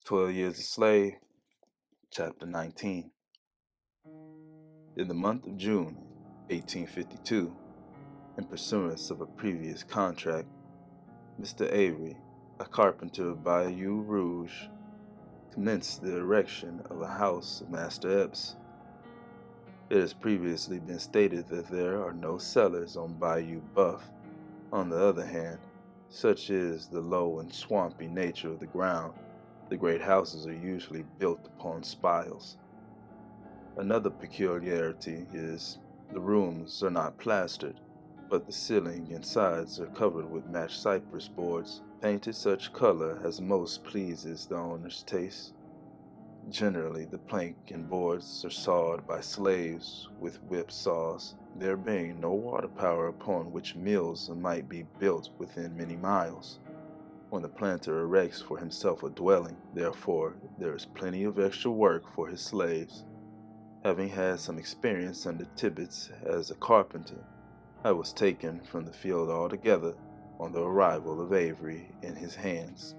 12 Years a Slave, Chapter 19. In the month of June, 1852, in pursuance of a previous contract, Mr. Avery, a carpenter of Bayou Rouge, commenced the erection of a house of Master Epps. It has previously been stated that there are no cellars on Bayou Buff. On the other hand, such is the low and swampy nature of the ground, the great houses are usually built upon spiles. Another peculiarity is the rooms are not plastered, but the ceiling and sides are covered with matched cypress boards, painted such color as most pleases the owner's taste. Generally, the plank and boards are sawed by slaves with whip saws, there being no water power upon which mills might be built within many miles. When the planter erects for himself a dwelling, therefore, there is plenty of extra work for his slaves. Having had some experience under Tibbets as a carpenter, I was taken from the field altogether on the arrival of Avery in his hands.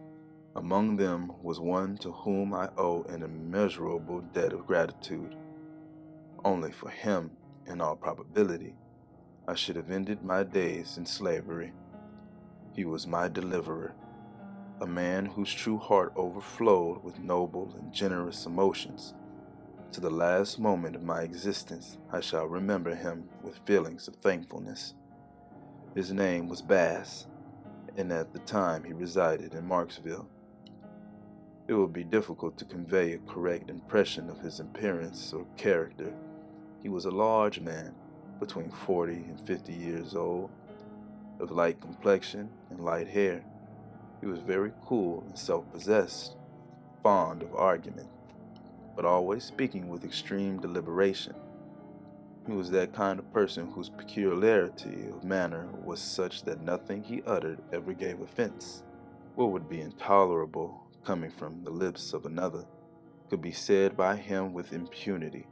Among them was one to whom I owe an immeasurable debt of gratitude. Only for him, in all probability, I should have ended my days in slavery. He was my deliverer, a man whose true heart overflowed with noble and generous emotions. To the last moment of my existence, I shall remember him with feelings of thankfulness. His name was Bass, and at the time he resided in Marksville. It would be difficult to convey a correct impression of his appearance or character. He was a large man, between 40 and 50 years old, of light complexion and light hair. He was very cool and self-possessed, fond of argument, but always speaking with extreme deliberation. He was that kind of person whose peculiarity of manner was such that nothing he uttered ever gave offense. What would be intolerable, coming from the lips of another, could be said by him with impunity.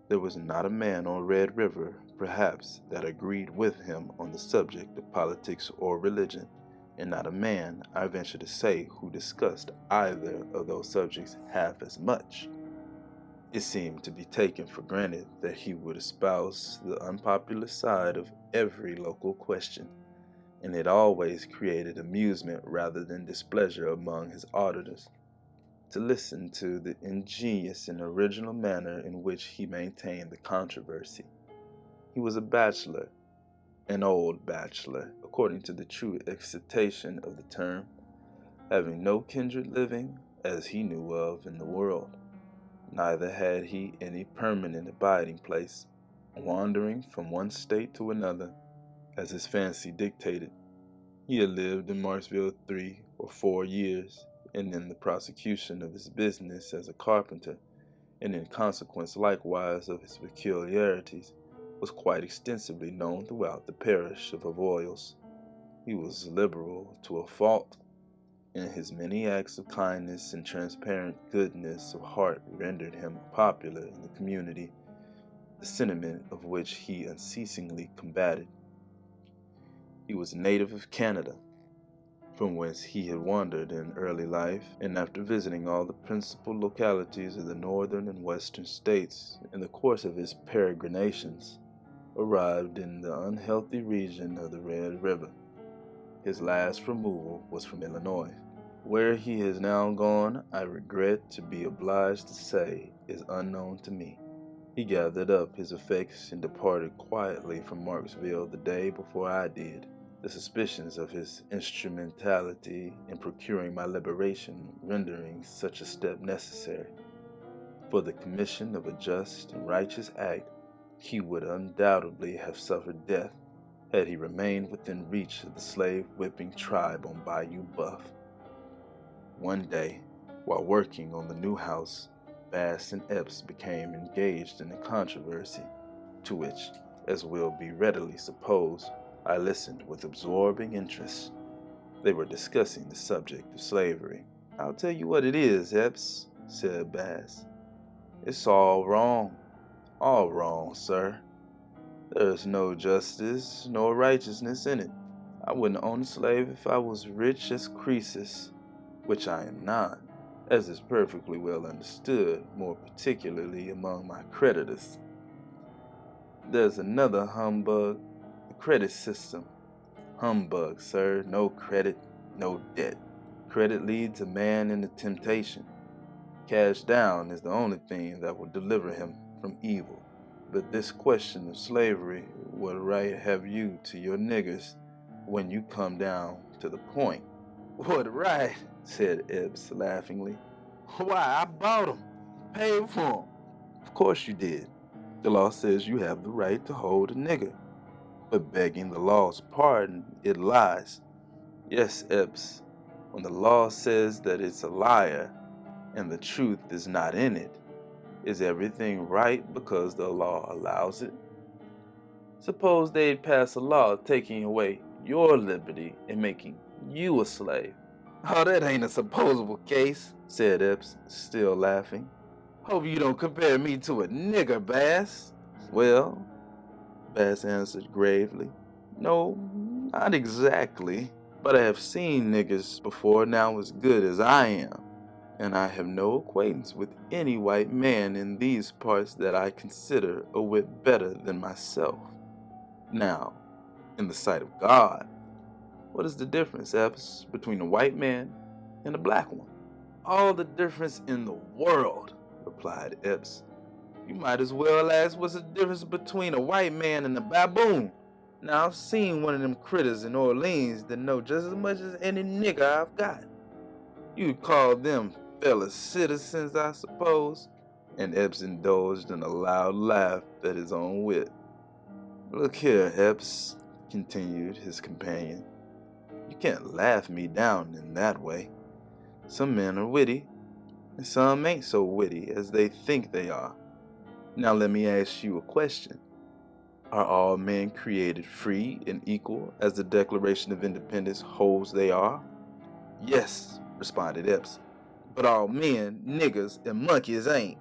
There was not a man on Red River, perhaps, that agreed with him on the subject of politics or religion, and not a man, I venture to say, who discussed either of those subjects half as much. It seemed to be taken for granted that he would espouse the unpopular side of every local question, and it always created amusement rather than displeasure among his auditors to listen to the ingenious and original manner in which he maintained the controversy. He was a bachelor, an old bachelor, according to the true acceptation of the term, having no kindred living, as he knew of, in the world. Neither had he any permanent abiding place, wandering from one state to another, as his fancy dictated. He had lived in Marksville 3 or 4 years, and in the prosecution of his business as a carpenter, and in consequence likewise of his peculiarities, was quite extensively known throughout the parish of Avoyelles. He was liberal to a fault, and his many acts of kindness and transparent goodness of heart rendered him popular in the community, the sentiment of which he unceasingly combated. He was a native of Canada, from whence he had wandered in early life, and after visiting all the principal localities of the northern and western states in the course of his peregrinations, arrived in the unhealthy region of the Red River. His last removal was from Illinois. Where he has now gone, I regret to be obliged to say, is unknown to me. He gathered up his effects and departed quietly from Marksville the day before I did, the suspicions of his instrumentality in procuring my liberation rendering such a step necessary. For the commission of a just and righteous act, he would undoubtedly have suffered death had he remained within reach of the slave-whipping tribe on Bayou Buff. One day, while working on the new house, Bass and Epps became engaged in a controversy, to which, as will be readily supposed, I listened with absorbing interest. They were discussing the subject of slavery. "I'll tell you what it is, Epps," said Bass. "It's all wrong, sir. There's no justice nor righteousness in it. I wouldn't own a slave if I was rich as Croesus, which I am not. as is perfectly well understood, more particularly among my creditors. There's another humbug, the credit system. Humbug, sir. No credit, no debt. Credit leads a man into temptation. Cash down is the only thing that will deliver him from evil. But this question of slavery, what right have you to your niggers when you come down to the point? What right? Said Epps laughingly. Why, I bought 'em, paid for 'em. Of course you did. The law says you have the right to hold a nigger. But begging the law's pardon, it lies. Yes, Epps, when the law says that it's a liar and the truth is not in it, is everything right because the law allows it? Suppose they'd pass a law taking away your liberty and making you a slave. Oh, that ain't a supposable case, said Epps, still laughing. Hope you don't compare me to a nigger, Bass. Well, Bass answered gravely, no, not exactly, but I have seen niggers before now as good as I am, and I have no acquaintance with any white man in these parts that I consider a whit better than myself. Now, in the sight of God, what is the difference, Epps, between a white man and a black one? All the difference in the world, replied Epps. You might as well ask what's the difference between a white man and a baboon. Now, I've seen one of them critters in Orleans that know just as much as any nigger I've got. You'd call them fellow citizens, I suppose? And Epps indulged in a loud laugh at his own wit. Look here, Epps, continued his companion. You can't laugh me down in that way. Some men are witty, and some ain't so witty as they think they are. Now let me ask you a question. Are all men created free and equal as the Declaration of Independence holds they are? Yes, responded Epps, but all men, niggers, and monkeys ain't.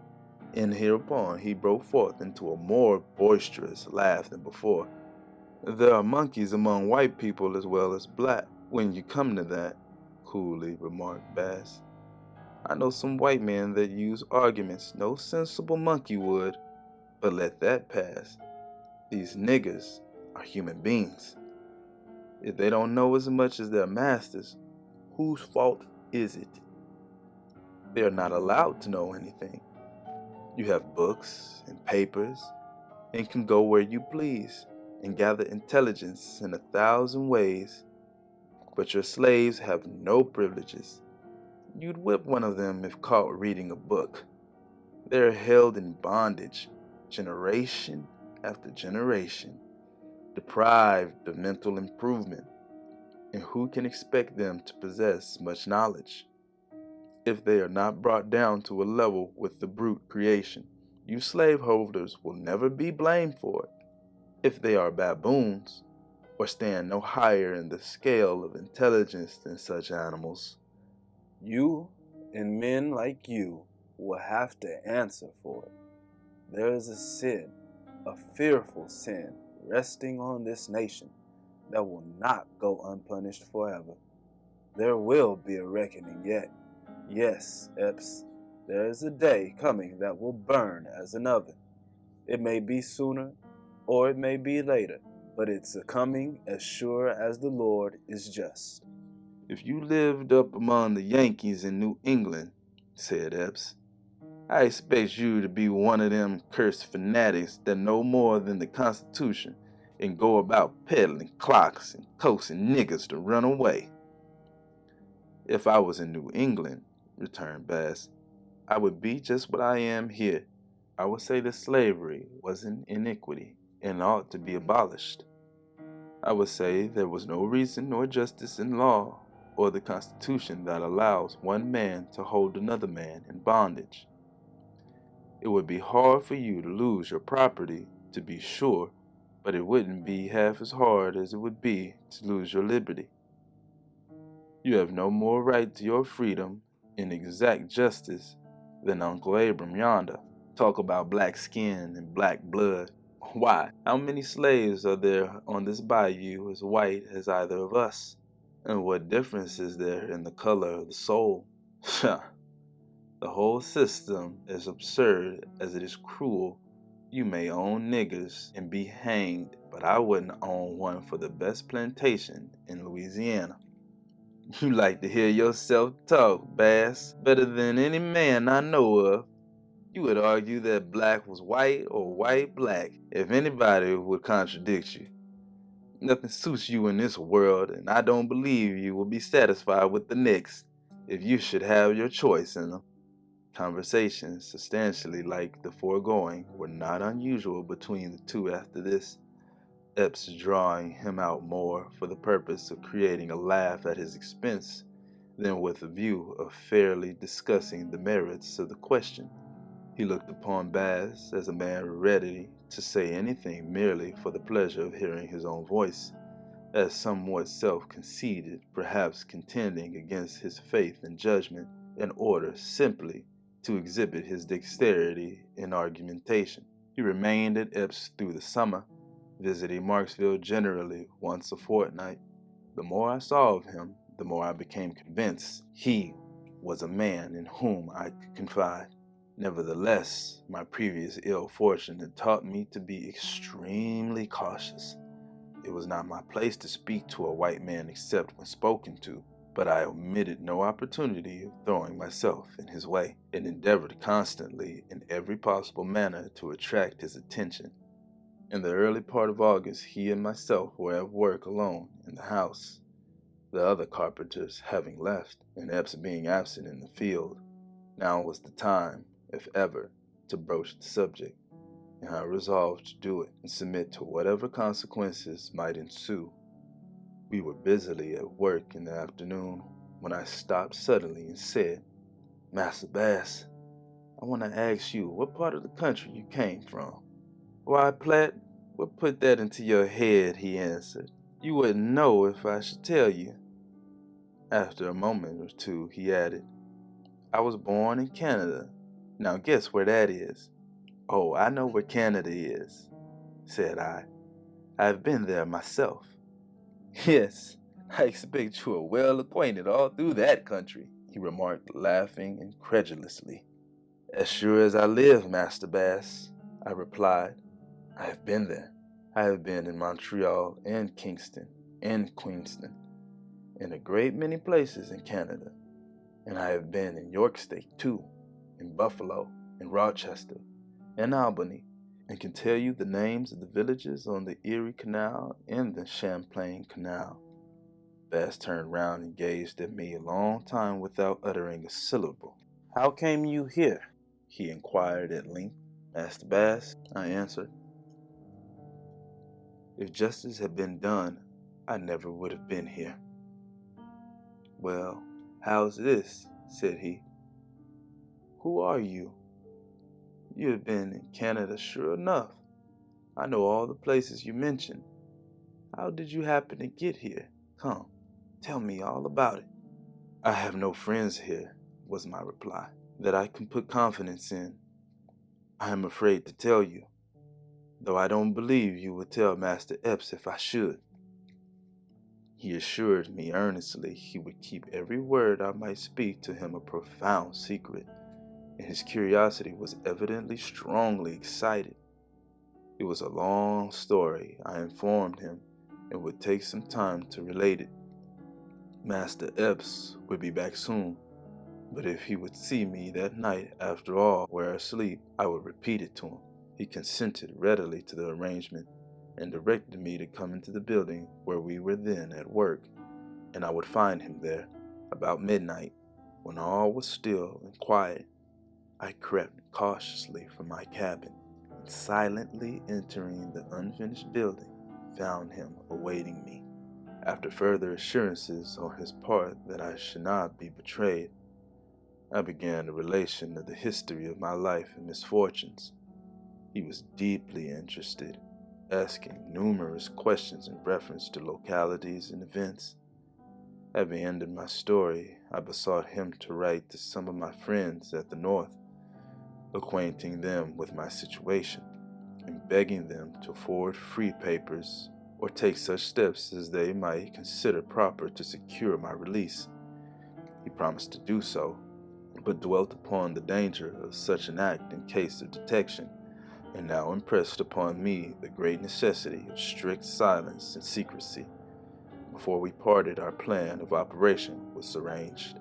And hereupon he broke forth into a more boisterous laugh than before. There are monkeys among white people as well as black, when you come to that, coolly remarked Bass. I know some white men that use arguments no sensible monkey would, but let that pass. These niggers are human beings. If they don't know as much as their masters, whose fault is it? They are not allowed to know anything. You have books and papers and can go where you please and gather intelligence in 1,000 ways, but your slaves have no privileges. You'd whip one of them if caught reading a book. They're held in bondage, generation after generation, deprived of mental improvement, and who can expect them to possess much knowledge if they are not brought down to a level with the brute creation? You slaveholders will never be blamed for it. If they are baboons, or stand no higher in the scale of intelligence than such animals, you and men like you will have to answer for it. There is a sin, a fearful sin, resting on this nation that will not go unpunished forever. There will be a reckoning yet. Yes, Epps, there is a day coming that will burn as an oven. It may be sooner, or it may be later, but it's a coming as sure as the Lord is just. If you lived up among the Yankees in New England, said Epps, I expect you to be one of them cursed fanatics that know more than the Constitution and go about peddling clocks and coaxing niggers to run away. If I was in New England, returned Bass, I would be just what I am here. I would say that slavery was an iniquity and ought to be abolished. I would say there was no reason nor justice in law or the Constitution that allows one man to hold another man in bondage. It would be hard for you to lose your property, to be sure, but it wouldn't be half as hard as it would be to lose your liberty. You have no more right to your freedom and exact justice than Uncle Abram yonder. Talk about black skin and black blood. Why, how many slaves are there on this bayou as white as either of us? And what difference is there in the color of the soul? The whole system is absurd as it is cruel. You may own niggers and be hanged, but I wouldn't own one for the best plantation in Louisiana. You like to hear yourself talk, Bass, better than any man I know of. You would argue that black was white or white black if anybody would contradict you. Nothing suits you in this world, and I don't believe you will be satisfied with the next if you should have your choice in them. Conversations substantially like the foregoing were not unusual between the two after this, Epps drawing him out more for the purpose of creating a laugh at his expense than with a view of fairly discussing the merits of the question. He looked upon Bass as a man ready to say anything merely for the pleasure of hearing his own voice, as somewhat self-conceited, perhaps contending against his faith and judgment in order simply to exhibit his dexterity in argumentation. He remained at Epps through the summer, visiting Marksville generally once a fortnight. The more I saw of him, the more I became convinced he was a man in whom I could confide. Nevertheless, my previous ill fortune had taught me to be extremely cautious. It was not my place to speak to a white man except when spoken to, but I omitted no opportunity of throwing myself in his way, and endeavored constantly in every possible manner to attract his attention. In the early part of August, he and myself were at work alone in the house, the other carpenters having left, and Epps being absent in the field. Now was the time, if ever, to broach the subject, and I resolved to do it and submit to whatever consequences might ensue. We were busily at work in the afternoon when I stopped suddenly and said, "Master Bass, I want to ask you what part of the country you came from." "Why, Platt, what put that into your head?" he answered. "You wouldn't know if I should tell you." After a moment or two, he added, "I was born in Canada. Now guess where that is." "Oh, I know where Canada is," said I. "I have been there myself." "Yes, I expect you are well acquainted all through that country," he remarked, laughing incredulously. "As sure as I live, Master Bass," I replied. "I have been there. I have been in Montreal and Kingston and Queenston, in a great many places in Canada, and I have been in York State too, in Buffalo, in Rochester, and Albany, and can tell you the names of the villages on the Erie Canal and the Champlain Canal." Bass turned round and gazed at me a long time without uttering a syllable. "How came you here?" he inquired at length. "Master Bass," I answered, "if justice had been done, I never would have been here." "Well, how's this?" said he. "Who are you? You have been in Canada sure enough. I know all the places you mentioned. How did you happen to get here? Come, tell me all about it." "I have no friends here," was my reply, "that I can put confidence in. I am afraid to tell you, though I don't believe you would tell Master Epps if I should." He assured me earnestly he would keep every word I might speak to him a profound secret, and his curiosity was evidently strongly excited. It was a long story, I informed him, and would take some time to relate it. Master Epps would be back soon, but if he would see me that night after all were asleep, I would repeat it to him. He consented readily to the arrangement, and directed me to come into the building where we were then at work, and I would find him there about midnight, when all was still and quiet. I crept cautiously from my cabin, and silently entering the unfinished building, found him awaiting me. After further assurances on his part that I should not be betrayed, I began a relation of the history of my life and misfortunes. He was deeply interested, asking numerous questions in reference to localities and events. Having ended my story, I besought him to write to some of my friends at the North, acquainting them with my situation, and begging them to forward free papers or take such steps as they might consider proper to secure my release. He promised to do so, and but dwelt upon the danger of such an act in case of detection, and now impressed upon me the great necessity of strict silence and secrecy. Before we parted, our plan of operation was arranged.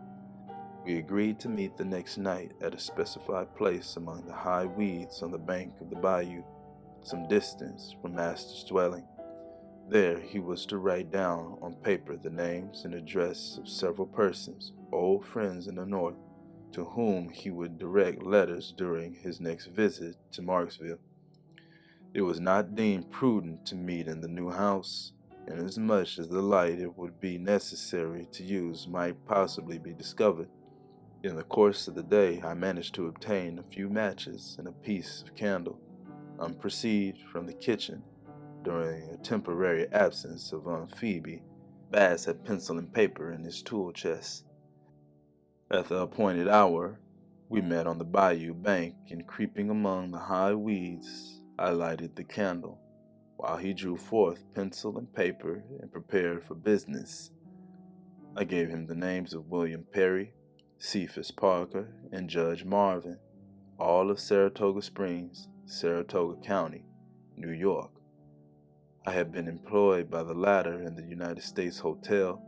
We agreed to meet the next night at a specified place among the high weeds on the bank of the bayou, some distance from Master's dwelling. There he was to write down on paper the names and address of several persons, old friends in the North, to whom he would direct letters during his next visit to Marksville. It was not deemed prudent to meet in the new house, inasmuch as the light it would be necessary to use might possibly be discovered. In the course of the day, I managed to obtain a few matches and a piece of candle, unperceived from the kitchen. During a temporary absence of Aunt Phoebe, Bass had pencil and paper in his tool chest. At the appointed hour, we met on the bayou bank, and creeping among the high weeds, I lighted the candle, while he drew forth pencil and paper and prepared for business. I gave him the names of William Perry, Cephas Parker, and Judge Marvin, all of Saratoga Springs, Saratoga County, New York. I had been employed by the latter in the United States Hotel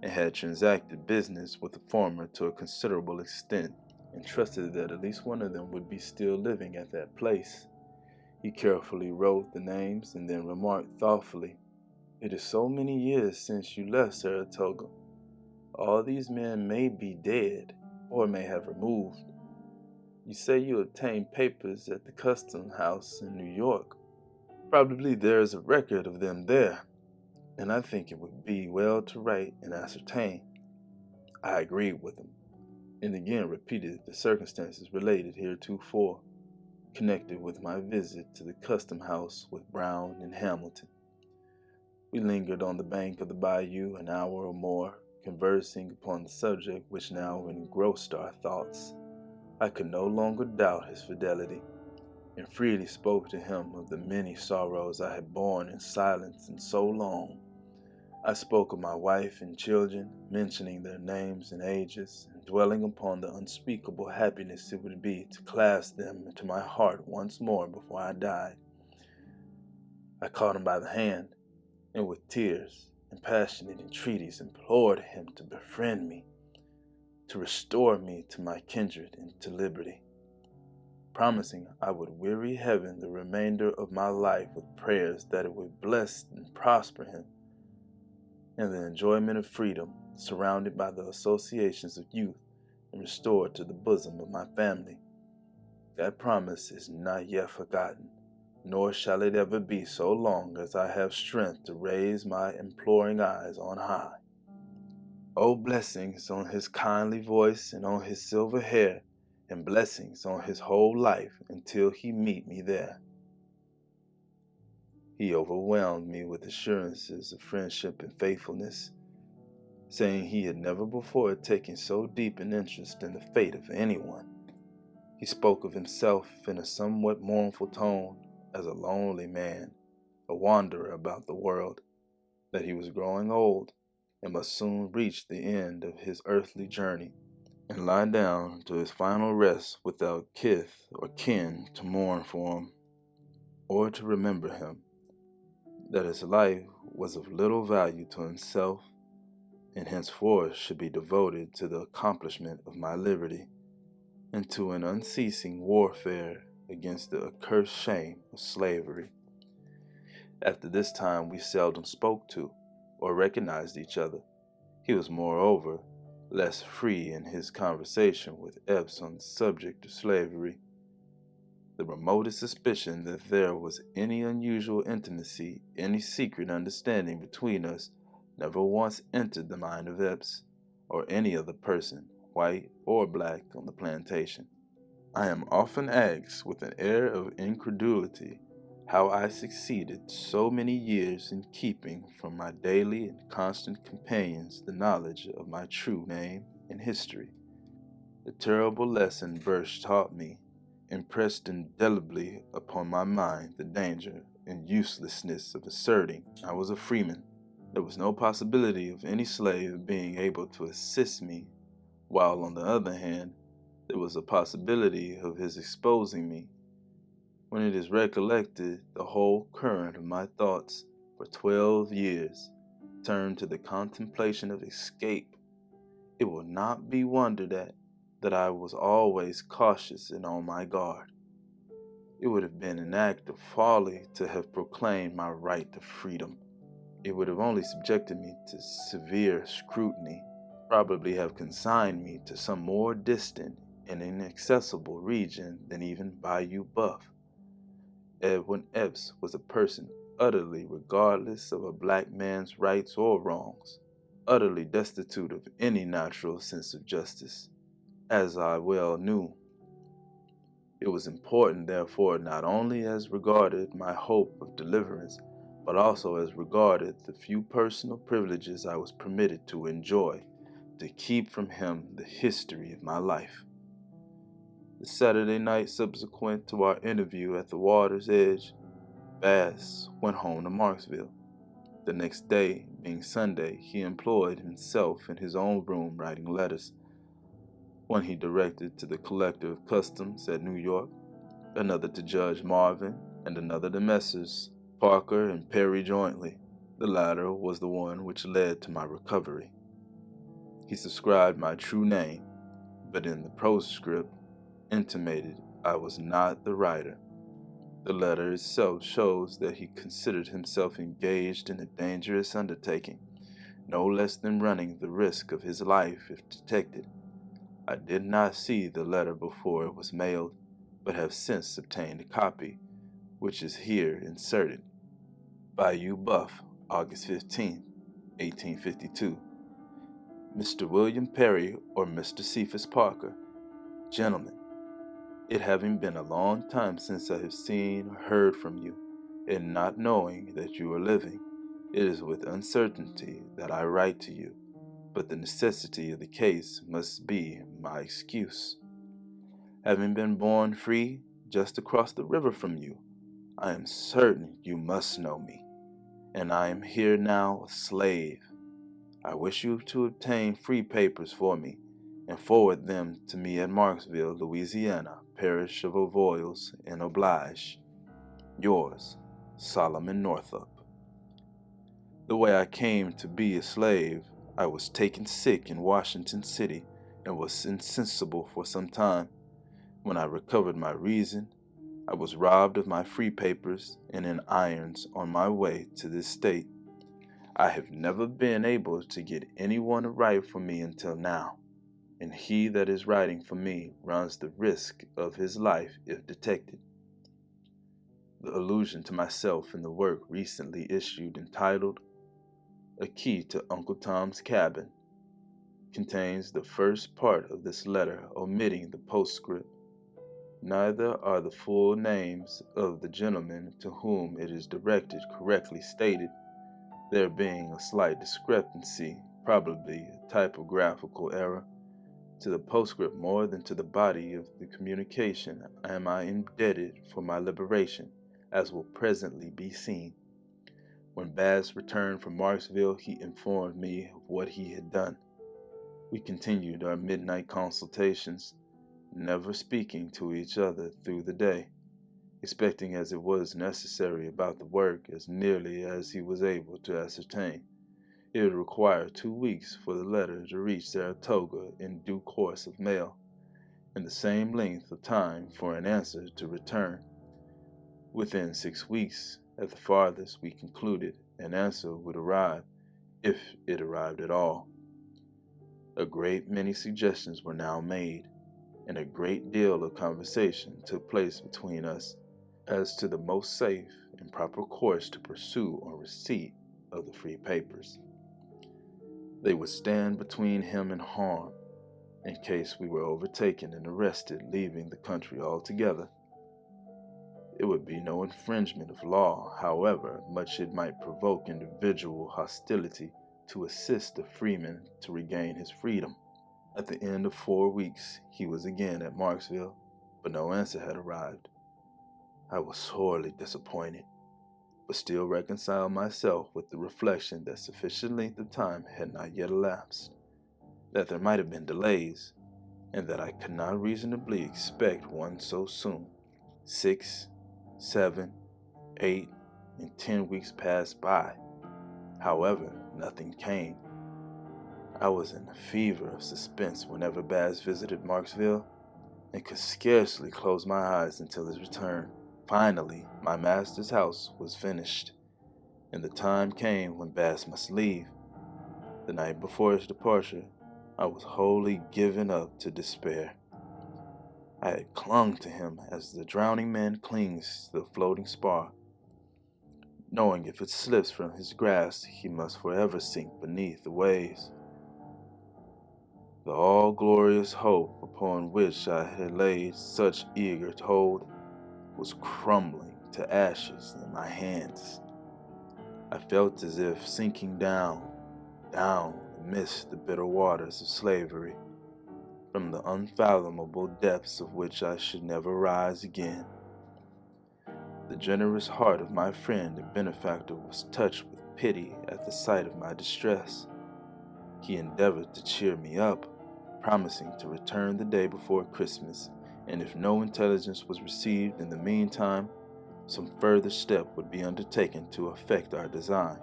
and had transacted business with the former to a considerable extent, and trusted that at least one of them would be still living at that place. He carefully wrote the names and then remarked thoughtfully, "It is so many years since you left Saratoga. All these men may be dead or may have removed. You say you obtained papers at the custom house in New York. Probably there is a record of them there, and I think it would be well to write and ascertain." I agreed with him, and again repeated the circumstances related heretofore, connected with my visit to the custom house with Brown and Hamilton. We lingered on the bank of the bayou an hour or more, conversing upon the subject which now engrossed our thoughts. I could no longer doubt his fidelity, and freely spoke to him of the many sorrows I had borne in silence and so long. I spoke of my wife and children, mentioning their names and ages, and dwelling upon the unspeakable happiness it would be to clasp them into my heart once more before I died. I caught him by the hand, and with tears and passionate entreaties implored him to befriend me, to restore me to my kindred and to liberty, promising I would weary heaven the remainder of my life with prayers that it would bless and prosper him in the enjoyment of freedom, surrounded by the associations of youth, and restored to the bosom of my family. That promise is not yet forgotten, nor shall it ever be so long as I have strength to raise my imploring eyes on high. Oh, blessings on his kindly voice and on his silver hair, and blessings on his whole life until he meet me there. He overwhelmed me with assurances of friendship and faithfulness, saying he had never before taken so deep an interest in the fate of anyone. He spoke of himself in a somewhat mournful tone as a lonely man, a wanderer about the world, that he was growing old and must soon reach the end of his earthly journey and lie down to his final rest without kith or kin to mourn for him or to remember him, that his life was of little value to himself and henceforth should be devoted to the accomplishment of my liberty and to an unceasing warfare against the accursed shame of slavery. After this time we seldom spoke to or recognized each other. He was, moreover, less free in his conversation with Epps on the subject of slavery. The remotest suspicion that there was any unusual intimacy, any secret understanding between us, never once entered the mind of Epps, or any other person, white or black, on the plantation. I am often asked with an air of incredulity how I succeeded so many years in keeping from my daily and constant companions the knowledge of my true name and history. The terrible lesson Birch taught me impressed indelibly upon my mind the danger and uselessness of asserting I was a freeman. There was no possibility of any slave being able to assist me, while on the other hand, There was a possibility of his exposing me. When it is recollected, the whole current of my thoughts for 12 years turned to the contemplation of escape. It will not be wondered at that I was always cautious and on my guard. It would have been an act of folly to have proclaimed my right to freedom. It would have only subjected me to severe scrutiny, probably have consigned me to some more distant and inaccessible region than even Bayou Buff. Edwin Epps was a person utterly regardless of a black man's rights or wrongs, utterly destitute of any natural sense of justice, as I well knew. It was important, therefore, not only as regarded my hope of deliverance, but also as regarded the few personal privileges I was permitted to enjoy, to keep from him the history of my life. The Saturday night subsequent to our interview at the water's edge, Bass went home to Marksville. The next day, being Sunday, he employed himself in his own room writing letters. One he directed to the Collector of Customs at New York, another to Judge Marvin, and another to Messrs. Parker and Perry jointly. The latter was the one which led to my recovery. He subscribed my true name, but in the postscript intimated I was not the writer. The letter itself shows that he considered himself engaged in a dangerous undertaking, no less than running the risk of his life if detected. I did not see the letter before it was mailed, but have since obtained a copy, which is here inserted. Bayou Buff, August 15, 1852. Mr. William Perry or Mr. Cephas Parker. Gentlemen, it having been a long time since I have seen or heard from you, and not knowing that you are living, it is with uncertainty that I write to you, but the necessity of the case must be my excuse. Having been born free just across the river from you, I am certain you must know me, and I am here now a slave. I wish you to obtain free papers for me, and forward them to me at Marksville, Louisiana, parish of Avoyelles, and oblige. Yours, Solomon Northup. The way I came to be a slave, I was taken sick in Washington City, and was insensible for some time. When I recovered my reason, I was robbed of my free papers and in irons on my way to this state. I have never been able to get anyone to write for me until now, and he that is writing for me runs the risk of his life if detected. The allusion to myself in the work recently issued entitled A Key to Uncle Tom's Cabin contains the first part of this letter omitting the postscript. Neither are the full names of the gentlemen to whom it is directed correctly stated, there being a slight discrepancy, probably a typographical error. To the postscript more than to the body of the communication am I indebted for my liberation, as will presently be seen. When Bass returned from Marksville, he informed me of what he had done. We continued our midnight consultations, never speaking to each other through the day, expecting as it was necessary about the work as nearly as he was able to ascertain. It would require 2 weeks for the letter to reach Saratoga in due course of mail, and the same length of time for an answer to return. Within 6 weeks, at the farthest, we concluded, an answer would arrive, if it arrived at all. A great many suggestions were now made, and a great deal of conversation took place between us as to the most safe and proper course to pursue on receipt of the free papers. They would stand between him and harm, in case we were overtaken and arrested leaving the country altogether. It would be no infringement of law, however much it might provoke individual hostility, to assist the freeman to regain his freedom. At the end of 4 weeks, he was again at Marksville, but no answer had arrived. I was sorely disappointed, but still reconciled myself with the reflection that sufficient length of time had not yet elapsed, that there might have been delays, and that I could not reasonably expect one so soon. 6, 7, 8, and 10 weeks passed by. However, nothing came. I was in a fever of suspense whenever Baz visited Marksville, and could scarcely close my eyes until his return. Finally, my master's house was finished, and the time came when Baz must leave. The night before his departure, I was wholly given up to despair. I had clung to him as the drowning man clings to the floating spar, knowing if it slips from his grasp, he must forever sink beneath the waves. The all-glorious hope upon which I had laid such eager hold was crumbling to ashes in my hands. I felt as if sinking down amidst the bitter waters of slavery, from the unfathomable depths of which I should never rise again. The generous heart of my friend and benefactor was touched with pity at the sight of my distress. He endeavored to cheer me up, promising to return the day before Christmas, and if no intelligence was received in the meantime, some further step would be undertaken to effect our design.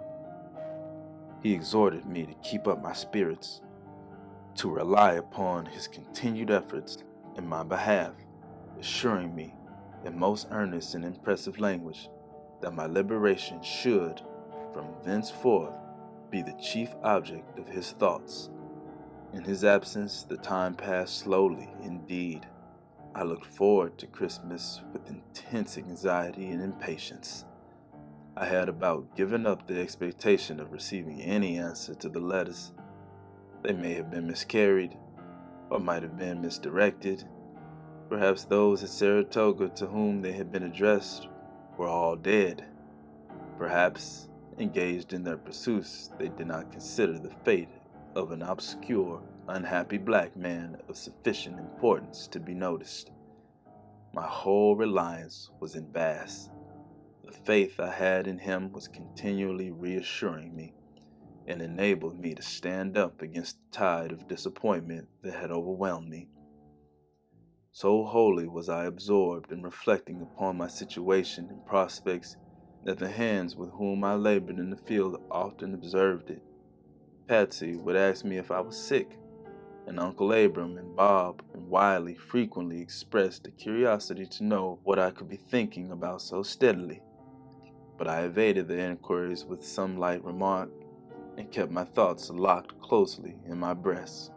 He exhorted me to keep up my spirits, to rely upon his continued efforts in my behalf, assuring me in most earnest and impressive language that my liberation should, from thenceforth, be the chief object of his thoughts. In his absence, the time passed slowly indeed. I looked forward to Christmas with intense anxiety and impatience. I had about given up the expectation of receiving any answer to the letters. They may have been miscarried, or might have been misdirected. Perhaps those at Saratoga to whom they had been addressed were all dead. Perhaps, engaged in their pursuits, they did not consider the fate of an obscure, unhappy black man of sufficient importance to be noticed. My whole reliance was in Bass. The faith I had in him was continually reassuring me, and enabled me to stand up against the tide of disappointment that had overwhelmed me. So wholly was I absorbed in reflecting upon my situation and prospects that the hands with whom I labored in the field often observed it. Patsy would ask me if I was sick, and Uncle Abram and Bob and Wiley frequently expressed a curiosity to know what I could be thinking about so steadily. But I evaded the inquiries with some light remark, and kept my thoughts locked closely in my breast.